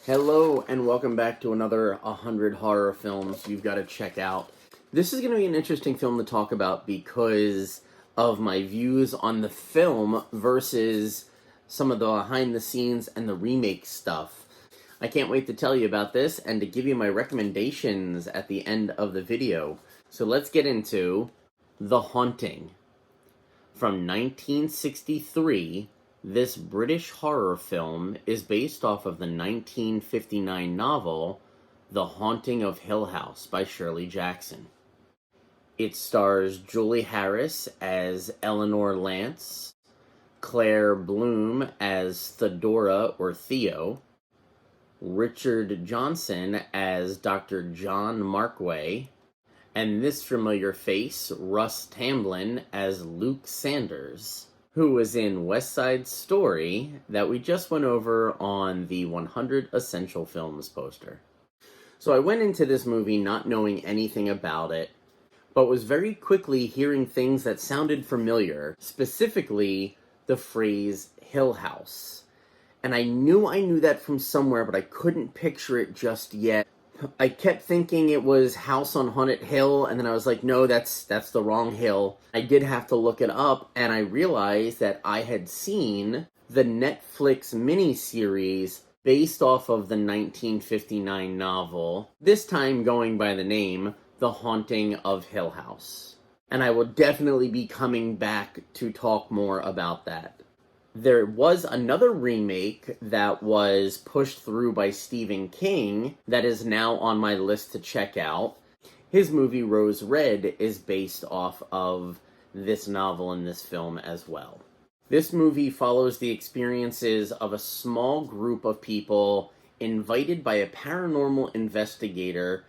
Hello and welcome back to another 100 horror films you've got to check out. This is going to be an interesting film to talk about because of my views on the film versus some of the behind the scenes and the remake stuff. I can't wait to tell you about this and to give you my recommendations at the end of the video. So let's get into The Haunting. From 1963, this British horror film is based off of the 1959 novel The Haunting of Hill House by Shirley Jackson. It stars Julie Harris as Eleanor Lance, Claire Bloom as Thedora or Theo, Richard Johnson as Dr. John Markway, and this familiar face, Russ Tamblyn, as Luke Sanders, who was in West Side Story that we just went over on the 100 Essential Films poster. So I went into this movie not knowing anything about it, but was very quickly hearing things that sounded familiar, specifically the phrase Hill House. And I knew that from somewhere, but I couldn't picture it just yet. I kept thinking it was House on Haunted Hill, and then I was like, no, that's the wrong hill. I did have to look it up, and I realized that I had seen the Netflix miniseries based off of the 1959 novel, this time going by the name The Haunting of Hill House. And I will definitely be coming back to talk more about that. There was another remake that was pushed through by Stephen King that is now on my list to check out. His movie Rose Red is based off of this novel and this film as well. This movie follows the experiences of a small group of people invited by a paranormal investigator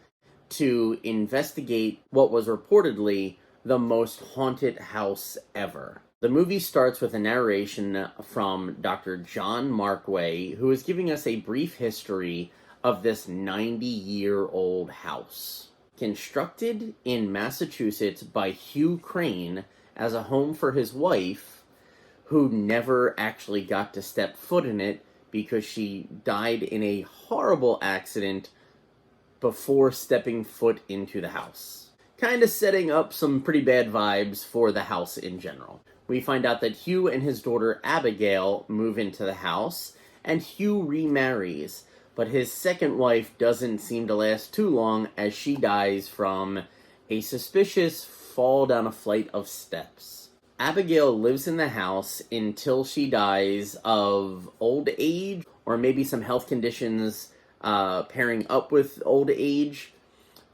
to investigate what was reportedly the most haunted house ever. The movie starts with a narration from Dr. John Markway, who is giving us a brief history of this 90-year-old house. Constructed in Massachusetts by Hugh Crane as a home for his wife, who never actually got to step foot in it because she died in a horrible accident before stepping foot into the house. Kind of setting up some pretty bad vibes for the house in general. We find out that Hugh and his daughter Abigail move into the house, and Hugh remarries, but his second wife doesn't seem to last too long as she dies from a suspicious fall down a flight of steps. Abigail lives in the house until she dies of old age, or maybe some health conditions pairing up with old age,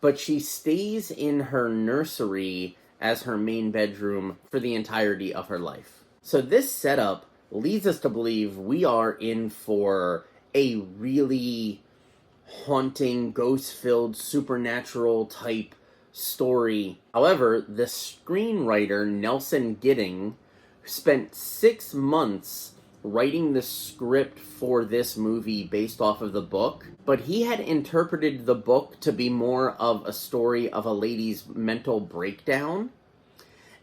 but she stays in her nursery as her main bedroom for the entirety of her life. So this setup leads us to believe we are in for a really haunting, ghost-filled, supernatural type story. However, the screenwriter Nelson Gidding spent 6 months writing the script for this movie based off of the book, but he had interpreted the book to be more of a story of a lady's mental breakdown,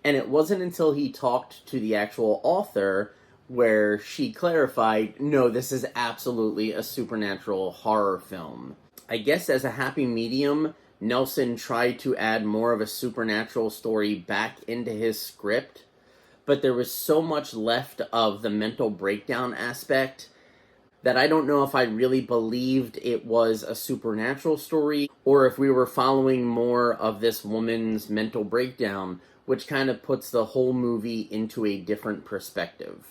and it wasn't until he talked to the actual author where she clarified, no, this is absolutely a supernatural horror film. I guess as a happy medium, Nelson tried to add more of a supernatural story back into his script, but there was so much left of the mental breakdown aspect that I don't know if I really believed it was a supernatural story, or if we were following more of this woman's mental breakdown, which kind of puts the whole movie into a different perspective.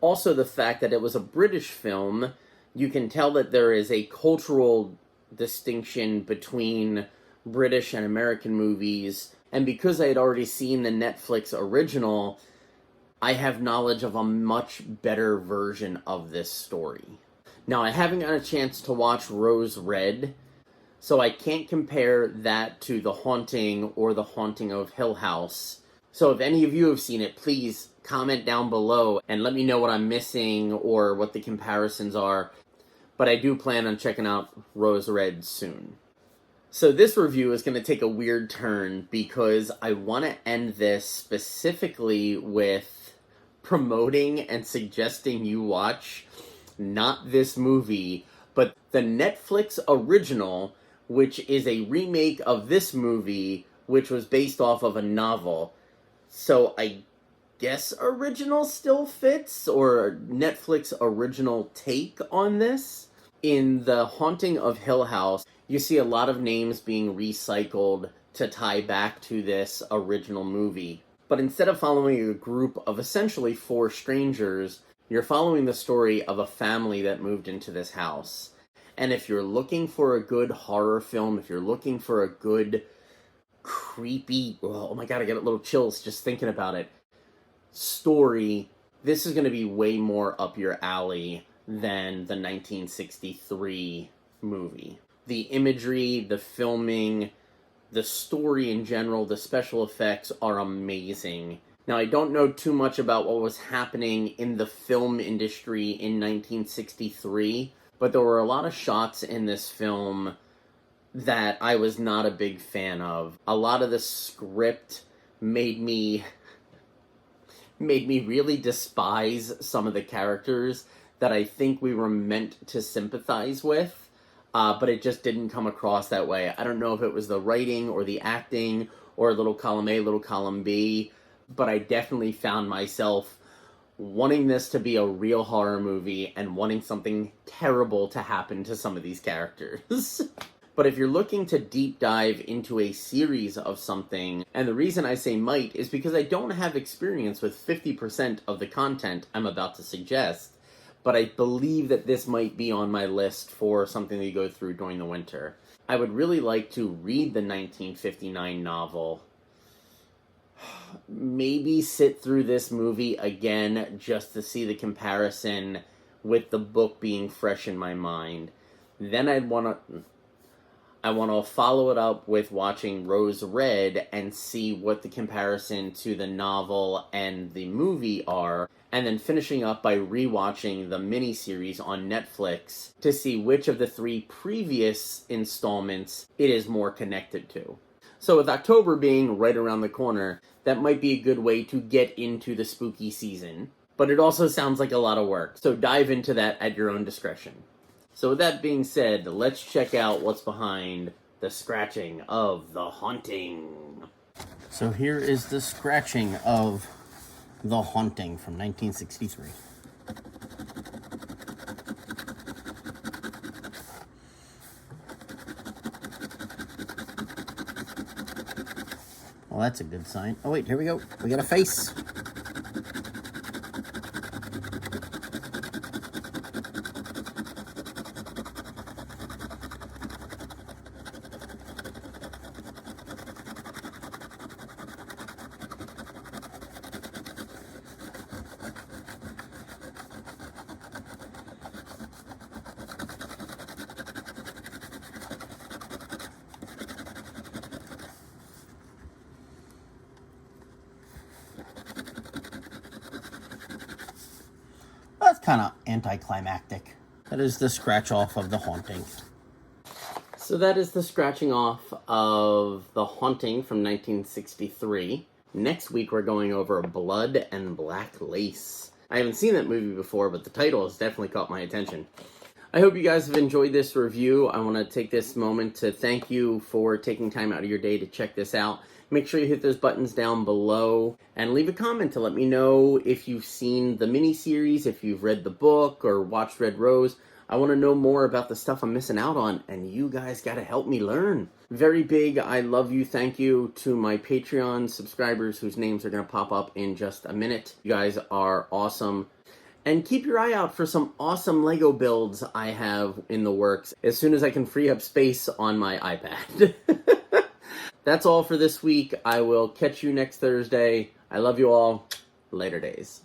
Also, the fact that it was a British film, you can tell that there is a cultural distinction between British and American movies, and because I had already seen the Netflix original, I have knowledge of a much better version of this story. Now, I haven't got a chance to watch Rose Red, so I can't compare that to The Haunting or The Haunting of Hill House. So if any of you have seen it, please comment down below and let me know what I'm missing or what the comparisons are. But I do plan on checking out Rose Red soon. So this review is going to take a weird turn because I want to end this specifically with promoting and suggesting you watch not this movie, but the Netflix original, which is a remake of this movie, which was based off of a novel. So I guess original still fits, or Netflix original take on this. In The Haunting of Hill House, you see a lot of names being recycled to tie back to this original movie. But instead of following a group of essentially 4 strangers, you're following the story of a family that moved into this house. And if you're looking for a good horror film, if you're looking for a good, creepy, oh my god, I get a little chills just thinking about it, story, this is going to be way more up your alley than the 1963 movie. The imagery, the filming, the story in general, the special effects are amazing. Now, I don't know too much about what was happening in the film industry in 1963, but there were a lot of shots in this film that I was not a big fan of. A lot of the script made me really despise some of the characters that I think we were meant to sympathize with, but it just didn't come across that way. I don't know if it was the writing or the acting or little column A, little column B, but I definitely found myself wanting this to be a real horror movie and wanting something terrible to happen to some of these characters. But if you're looking to deep dive into a series of something, and the reason I say might is because I don't have experience with 50% of the content I'm about to suggest, but I believe that this might be on my list for something to go through during the winter. I would really like to read the 1959 novel. Maybe sit through this movie again just to see the comparison with the book being fresh in my mind. Then I want to follow it up with watching Rose Red and see what the comparison to the novel and the movie are, and then finishing up by rewatching the miniseries on Netflix to see which of the 3 previous installments it is more connected to. So with October being right around the corner, that might be a good way to get into the spooky season. But it also sounds like a lot of work, so dive into that at your own discretion. So with that being said, let's check out what's behind the scratching of The Haunting. So here is the scratching of The Haunting from 1963. Well, that's a good sign. Oh wait, here we go. We got a face. That's kind of anticlimactic. That is the scratch off of The Haunting. So that is the scratching off of The Haunting from 1963. Next week we're going over Blood and Black Lace. I haven't seen that movie before, but the title has definitely caught my attention. I hope you guys have enjoyed this review. I want to take this moment to thank you for taking time out of your day to check this out. Make sure you hit those buttons down below and leave a comment to let me know if you've seen the miniseries, if you've read the book or watched Red Rose. I want to know more about the stuff I'm missing out on, and you guys got to help me learn. Very big I love you, thank you to my Patreon subscribers whose names are going to pop up in just a minute. You guys are awesome. And keep your eye out for some awesome Lego builds I have in the works as soon as I can free up space on my iPad. That's all for this week. I will catch you next Thursday. I love you all. Later days.